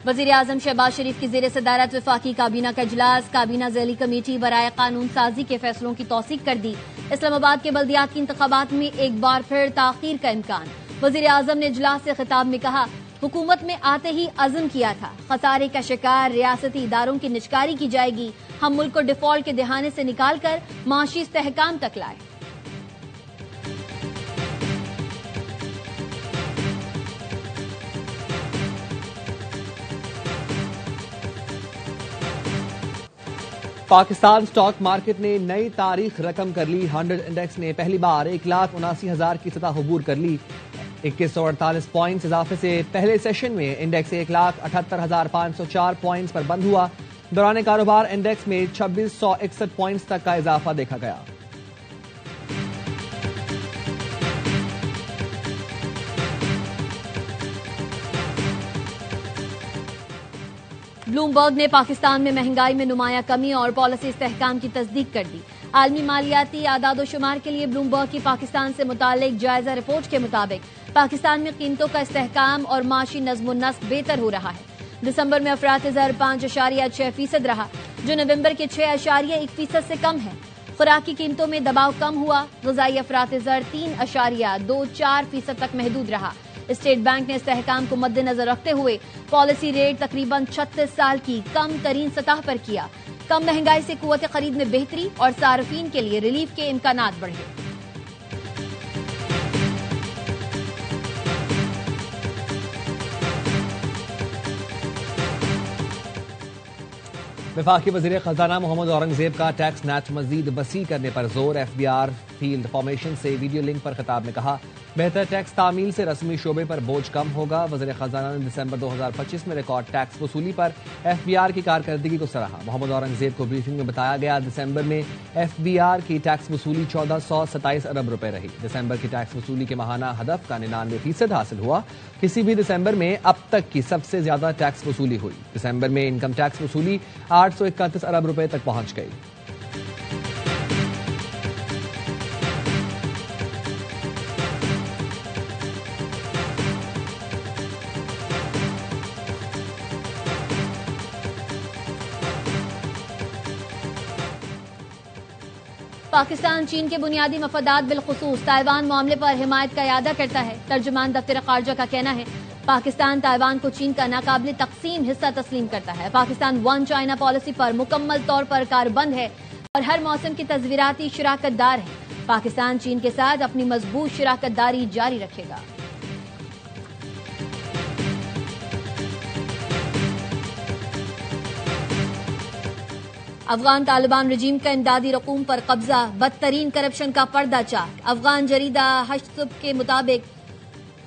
وزیر اعظم شہباز شریف کی زیر صدارت وفاقی کابینہ کا اجلاس، کابینہ ذیلی کمیٹی برائے قانون سازی کے فیصلوں کی توثیق کر دی۔ اسلام آباد کے بلدیاتی انتخابات میں ایک بار پھر تاخیر کا امکان۔ وزیر اعظم نے اجلاس سے خطاب میں کہا، حکومت میں آتے ہی عزم کیا تھا، خسارے کا شکار ریاستی اداروں کی نجکاری کی جائے گی، ہم ملک کو ڈیفالٹ کے دہانے سے نکال کر معاشی استحکام تک لائے۔ پاکستان سٹاک مارکیٹ نے نئی تاریخ رقم کر لی۔ 100 انڈیکس نے پہلی بار 1,79,000 کی سطح عبور کر لی۔ 2148 پوائنٹس اضافے سے پہلے سیشن میں انڈیکس 1,78,504 پوائنٹس پر بند ہوا۔ دوران کاروبار انڈیکس میں 2661 پوائنٹس تک کا اضافہ دیکھا گیا۔ بلومبرگ نے پاکستان میں مہنگائی میں نمایاں کمی اور پالیسی استحکام کی تصدیق کر دی۔ عالمی مالیاتی اعداد و شمار کے لیے بلومبرگ کی پاکستان سے متعلق جائزہ رپورٹ کے مطابق پاکستان میں قیمتوں کا استحکام اور معاشی نظم و نسق بہتر ہو رہا ہے۔ دسمبر میں افراط زر 5.6% رہا، جو نومبر کے 6.1% سے کم ہے۔ خوراک کی قیمتوں میں دباؤ کم ہوا، غذائی افراط زر 3.24% تک محدود رہا۔ اسٹیٹ بینک نے استحکام کو مد نظر رکھتے ہوئے پالیسی ریٹ تقریباً 36 سال کی کم ترین سطح پر کیا۔ کم مہنگائی سے قوت خرید میں بہتری اور صارفین کے لیے ریلیف کے امکانات بڑھے۔ وفاقی وزیر خزانہ محمد اورنگزیب کا ٹیکس نیٹ مزید وسیع کرنے پر زور۔ F B R field formation سے ویڈیو لنک پر خطاب میں کہا، بہتر ٹیکس تعمیل سے رسمی شعبے پر بوجھ کم ہوگا۔ وزیر خزانہ نے دسمبر 2025 میں ریکارڈ ٹیکس وصولی پر ایف بی آر کی کارکردگی کو سراہا۔ محمد اورنگزیب کو بریفنگ میں بتایا گیا، دسمبر میں ایف بی آر کی ٹیکس وصولی 1427 ارب روپے رہی۔ دسمبر کی ٹیکس وصولی کے ماہانہ ہدف کا 99% حاصل ہوا۔ کسی بھی دسمبر میں اب تک کی سب سے زیادہ ٹیکس وصولی ہوئی۔ دسمبر میں انکم ٹیکس وصولی 831 ارب روپے تک پہنچ گئی۔ پاکستان چین کے بنیادی مفادات بالخصوص تائیوان معاملے پر حمایت کا اعادہ کرتا ہے۔ ترجمان دفتر خارجہ کا کہنا ہے، پاکستان تائیوان کو چین کا ناقابل تقسیم حصہ تسلیم کرتا ہے۔ پاکستان ون چائنا پالیسی پر مکمل طور پر کاربند ہے اور ہر موسم کی تزویراتی شراکت دار ہے۔ پاکستان چین کے ساتھ اپنی مضبوط شراکت داری جاری رکھے گا۔ افغان طالبان رجیم کا امدادی رقوم پر قبضہ، بدترین کرپشن کا پردہ چاک۔ افغان جریدہ ہشت صبح کے مطابق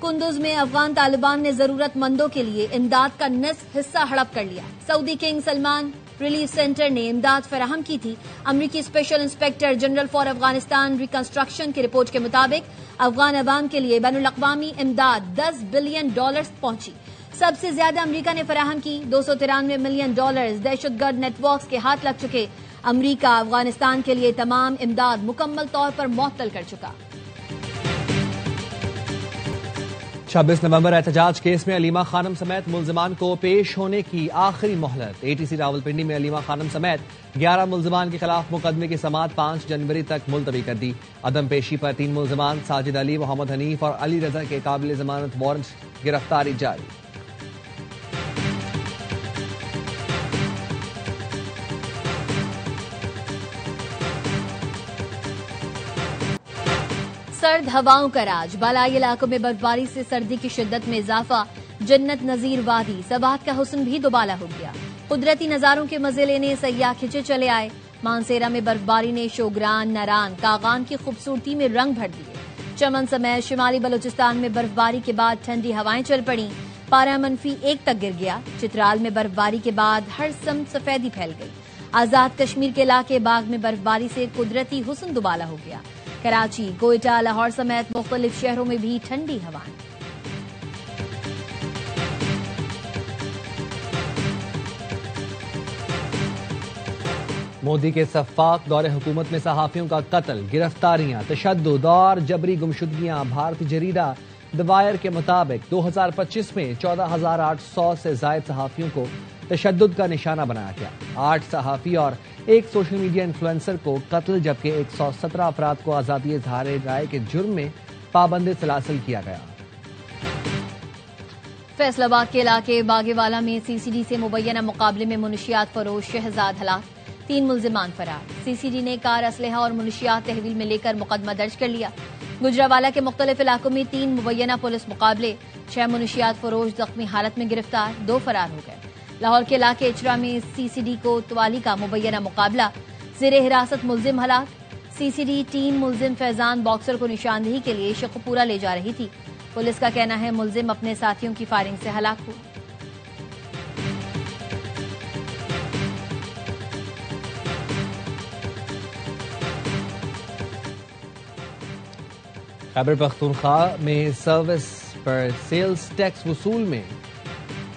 کندوز میں افغان طالبان نے ضرورت مندوں کے لیے امداد کا نصف حصہ ہڑپ کر لیا۔ سعودی کنگ سلمان ریلیف سینٹر نے امداد فراہم کی تھی۔ امریکی special inspector general for Afghanistan reconstruction کی رپورٹ کے مطابق افغان عوام کے لیے بین الاقوامی امداد $10 بلین پہنچی۔ سب سے زیادہ امریکہ نے فراہم کی، $293 ملین۔ دہشت گرد نیٹ ورکس کے ہاتھ لگ چکے۔ امریکہ افغانستان کے لیے تمام امداد مکمل طور پر معطل کر چکا۔ 26 نومبر احتجاج کیس میں علیمہ خانم سمیت ملزمان کو پیش ہونے کی آخری مہلت۔ اے ٹی سی راولپنڈی میں علیمہ خانم سمیت 11 ملزمان کے خلاف مقدمے کی سماعت 5 جنوری تک ملتوی کر دی۔ عدم پیشی پر 3 ملزمان ساجد علی، محمد حنیف اور علی رضا کے قابل ضمانت وارنٹ گرفتاری جاری۔ سرد ہواؤں کا راج، بالائی علاقوں میں برفباری سے سردی کی شدت میں اضافہ۔ جنت نظیر وادی، سبات کا حسن بھی دوبالا ہو گیا۔ قدرتی نظاروں کے مزے لینے سیاح کھچے چلے آئے۔ مانسیرا میں برفباری نے شوگران، ناران، کاغان کی خوبصورتی میں رنگ بھر دیے۔ چمن سمیت شمالی بلوچستان میں برفباری کے بعد ٹھنڈی ہوائیں چل پڑیں، پارہ -1 تک گر گیا۔ چترال میں برفباری کے بعد ہر سمت سفیدی پھیل گئی۔ آزاد کشمیر کے علاقے باغ میں برفباری سے قدرتی حسن دوبالا ہو گیا۔ کراچی، کوئٹہ، لاہور سمیت مختلف شہروں میں بھی ٹھنڈی ہوائیں۔ مودی کے سفاق دور حکومت میں صحافیوں کا قتل، گرفتاریاں، تشدد اور جبری گمشدگیاں۔ بھارتی جریدہ دی وائر کے مطابق 2025 میں 14,800 سے زائد صحافیوں کو تشدد کا نشانہ بنایا گیا. 8 صحافی اور ایک سوشل میڈیا انفلوئنسر کو قتل جبکہ 117 افراد کو آزادی اظہار رائے کے جرم میں پابند سلاسل کیا گیا. فیصل آباد کے علاقے باگے والا میں سی سی ڈی سے مبینہ مقابلے میں منشیات فروش شہزاد ہلاک، 3 ملزمان فرار. سی سی ڈی نے کار، اسلحہ اور منشیات تحویل میں لے کر مقدمہ درج کر لیا. گجراوالا کے مختلف علاقوں میں 3 مبینہ پولیس مقابلے، 6 منشیات فروش زخمی حالت میں گرفتار، 2 فرار ہو گئے. لاہور کے علاقے اچرا میں سی سی ڈی کو توالی کا مبینہ مقابلہ، زیر حراست ملزم ہلاک. سی سی ڈی ٹیم ملزم فیضان باکسر کو نشاندہی کے لیے شیخوپورہ لے جا رہی تھی. پولیس کا کہنا ہے ملزم اپنے ساتھیوں کی فائرنگ سے ہلاک ہوا. خیبر پختونخوا میں سروس پر سیلز ٹیکس وصول میں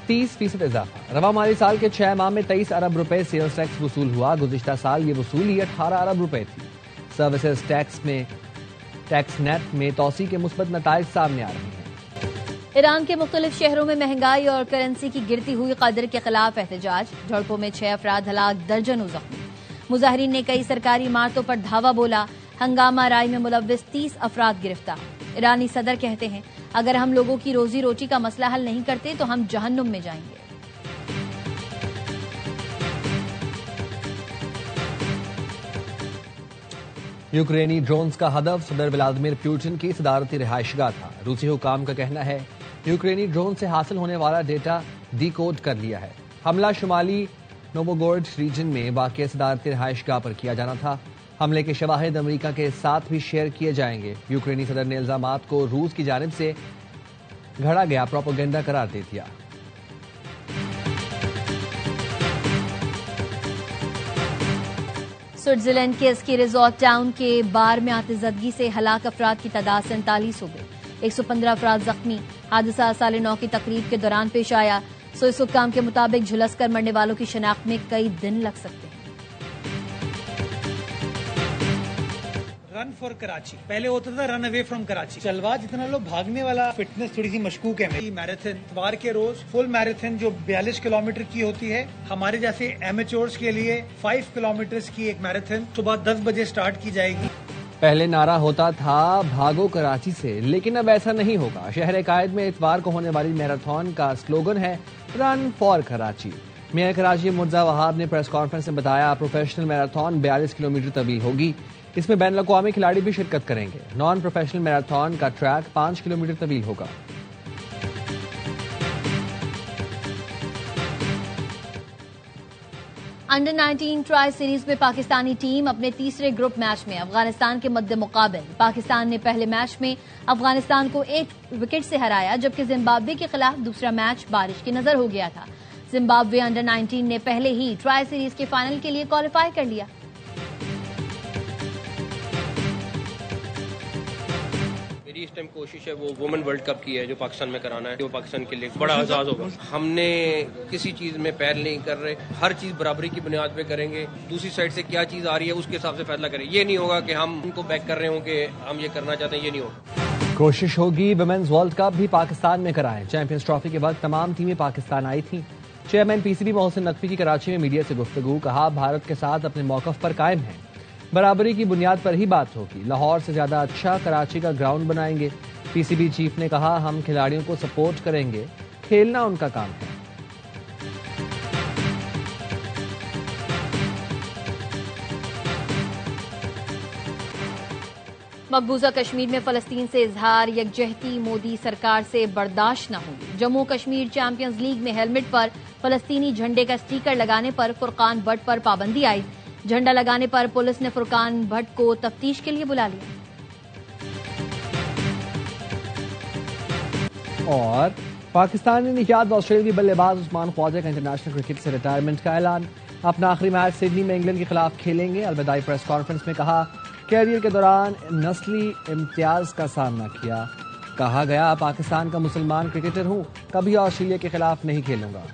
30% اضافہ. رواں مالی سال کے 6 ماہ میں 23 ارب روپے سیلز ٹیکس وصول ہوا. گزشتہ سال یہ وصولی 18 ارب روپے تھی. سروسز ٹیکس نیٹ میں توسیع کے مثبت نتائج سامنے آ رہے ہیں. ایران کے مختلف شہروں میں مہنگائی اور کرنسی کی گرتی ہوئی قدر کے خلاف احتجاج، جھڑپوں میں 6 افراد ہلاک، درجنوں زخمی. مظاہرین نے کئی سرکاری عمارتوں پر دھاوا بولا. ہنگامہ رائے میں ملوث 30 افراد گرفتار. ایرانی صدر کہتے ہیں اگر ہم لوگوں کی روزی روٹی کا مسئلہ حل نہیں کرتے تو ہم جہنم میں جائیں گے. یوکرینی ڈرونز کا ہدف صدر ولادیمیر پوٹن کی صدارتی رہائش گاہ تھا. روسی حکام کا کہنا ہے یوکرینی ڈرون سے حاصل ہونے والا ڈیٹا ڈی کوڈ کر لیا ہے. حملہ شمالی نووگورڈ ریجن میں واقع صدارتی رہائش گاہ پر کیا جانا تھا. حملے کے شواہد امریکہ کے ساتھ بھی شیئر کیے جائیں گے. یوکرینی صدر نے الزامات کو روس کی جانب سے گھڑا گیا پروپیگنڈا قرار دے دیا. سوئٹزرلینڈ کے اسکی ریزورٹ ٹاؤن کے بار میں آتش زدگی سے ہلاک افراد کی تعداد 47 ہو گئی. 115 افراد زخمی. حادثہ سال نو کی تقریب کے دوران پیش آیا. سوئس حکام کے مطابق جھلس کر مرنے والوں کی شناخت میں کئی دن لگ سکتے ہیں. رن فار کراچی پہلے ہوتا تھا رن اوے فرام کراچی. چلوا جتنا لوگ بھاگنے والا فٹنس تھوڑی سی مشکوک ہے. میراتھن اتوار کے روز فل میراتھن جو 42 کلومیٹر کی ہوتی ہے، ہمارے جیسے ایمیچورز کے لیے 5 کلومیٹر کی ایک میراتھن صبح 10 بجے سٹارٹ کی جائے گی. پہلے نعرہ ہوتا تھا بھاگو کراچی سے، لیکن اب ایسا نہیں ہوگا. شہر قائد میں اتوار کو ہونے والی میراتھن کا سلوگن ہے run for Karachi. Mayor Karachi Mirza Wahab نے پریس کانفرنس میں بتایا پروفیشنل میراتھن 42 کلومیٹر طویل ہوگی. اس میں بین الاقوامی کھلاڑی بھی شرکت کریں گے. نان پروفیشنل میراتھن کا ٹریک 5 کلومیٹر طویل ہوگا. انڈر 19 ٹرائی سیریز میں پاکستانی ٹیم اپنے تیسرے گروپ میچ میں افغانستان کے مد مقابل. پاکستان نے پہلے میچ میں افغانستان کو 1 وکٹ سے ہرایا، جبکہ زمبابوے کے خلاف دوسرا میچ بارش کی نظر ہو گیا تھا. زمبابوے انڈر 19 نے پہلے ہی ٹرائی سیریز کے فائنل کے لیے کوالیفائی کر لیا. اس ٹائم کوشش ہے وہ وومن ورلڈ کپ کی ہے جو پاکستان میں کرانا ہے، جو پاکستان کے لیے بڑا اعزاز ہوگا. ہم نے کسی چیز میں پیر نہیں کر رہے، ہر چیز برابری کی بنیاد پہ کریں گے. دوسری سائڈ سے کیا چیز آ رہی ہے اس کے حساب سے فیصلہ کریں. یہ نہیں ہوگا کہ ہم ان کو بیک کر رہے ہوں کہ ہم یہ کرنا چاہتے ہیں، یہ نہیں ہوگا. کوشش ہوگی ویمنز ورلڈ کپ بھی پاکستان میں کرائیں. چیمپئنز ٹرافی کے وقت تمام ٹیمیں پاکستان آئی تھیں. Chairman P C B Mohsin Naqvi کی کراچی میں میڈیا سے گفتگو. کہا بھارت کے ساتھ اپنے موقف پر قائم ہیں، برابری کی بنیاد پر ہی بات ہوگی. لاہور سے زیادہ اچھا کراچی کا گراؤنڈ بنائیں گے. پی سی بی چیف نے کہا ہم کھلاڑیوں کو سپورٹ کریں گے، کھیلنا ان کا کام ہے. مقبوضہ کشمیر میں فلسطین سے اظہار یکجہتی مودی سرکار سے برداشت نہ ہوگی. جموں کشمیر چیمپئنز لیگ میں ہیلمٹ پر فلسطینی جھنڈے کا سٹیکر لگانے پر فرقان بٹ پر پابندی آئی. جھنڈا لگانے پر پولیس نے فرقان بٹ کو تفتیش کے لیے بلا لیا. اور پاکستانی نژاد آسٹریلوی بلے باز عثمان خواجہ کا انٹرنیشنل کرکٹ سے ریٹائرمنٹ کا اعلان. اپنا آخری میچ سڈنی میں انگلینڈ کے خلاف کھیلیں گے. الوداعی پریس کانفرنس میں کہا کیریئر کے دوران نسلی امتیاز کا سامنا کیا. کہا گیا پاکستان کا مسلمان کرکٹر ہوں، کبھی آسٹریلیا کے خلاف نہیں کھیلوں گا.